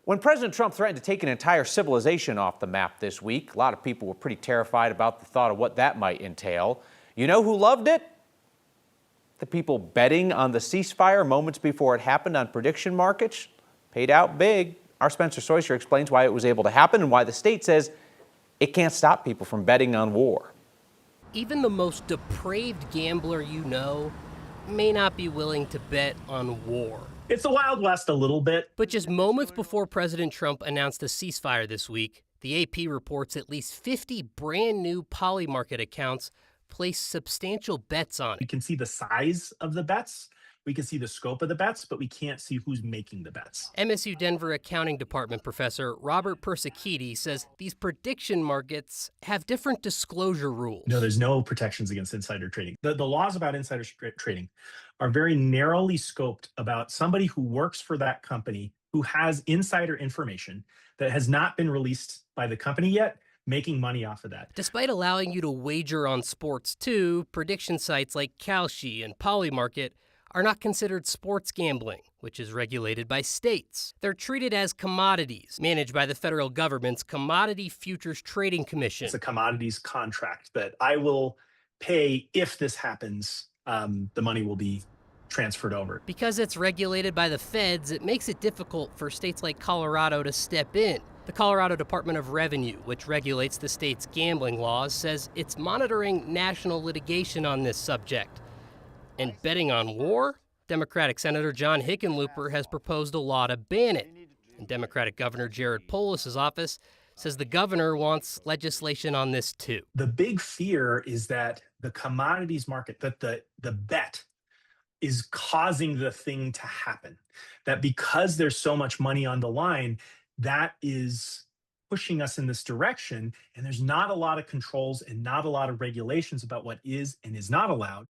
When President Trump threatened to take an entire civilization off the map this week, a lot of people were pretty terrified about the thought of what that might entail. You know who loved it? The people betting on the ceasefire moments before it happened on prediction markets paid out big. Our Spencer Soyser explains why it was able to happen and why the state says it can't stop people from betting on war. Even the most depraved gambler you know may not be willing to bet on war. It's the Wild West a little bit. But just moments before President Trump announced a ceasefire this week, the AP reports at least 50 brand new poly market accounts placed substantial bets on We it. can see the size of the bets. We can see the scope of the bets, but we can't see who's making the bets. MSU Denver accounting department professor Robert Persichidi says these prediction markets have different disclosure rules. No, there's no protections against insider trading. The laws about insider trading are very narrowly scoped about somebody who works for that company who has insider information that has not been released by the company yet, making money off of that. Despite allowing you to wager on sports too, prediction sites like Kalshi and Polymarket are not considered sports gambling, which is regulated by states. They're treated as commodities, managed by the federal government's Commodity Futures Trading Commission. It's a commodities contract that I will pay if this happens. The money will be transferred over. Because it's regulated by the feds, it makes it difficult for states like Colorado to step in. The Colorado Department of Revenue, which regulates the state's gambling laws, says it's monitoring national litigation on this subject. And betting on war? Democratic Senator John Hickenlooper has proposed a law to ban it. And Democratic Governor Jared Polis's office says the governor wants legislation on this too. The big fear is that the commodities market, that the bet is causing the thing to happen. That because there's so much money on the line, that is pushing us in this direction. And there's not a lot of controls and not a lot of regulations about what is and is not allowed.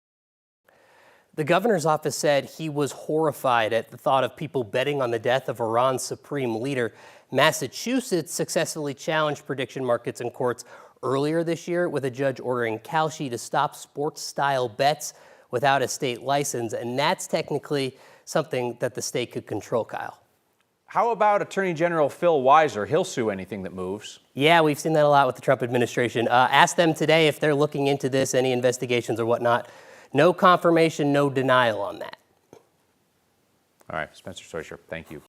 The governor's office said he was horrified at the thought of people betting on the death of Iran's supreme leader. Massachusetts successfully challenged prediction markets in courts earlier this year with a judge ordering Kalshi to stop sports-style bets without a state license, and that's technically something that the state could control, Kyle. How about Attorney General Phil Weiser? He'll sue anything that moves. Yeah, we've seen that a lot with the Trump administration. Ask them today if they're looking into this, any investigations or whatnot. No confirmation, no denial on that. All right, Spencer Soyser, thank you.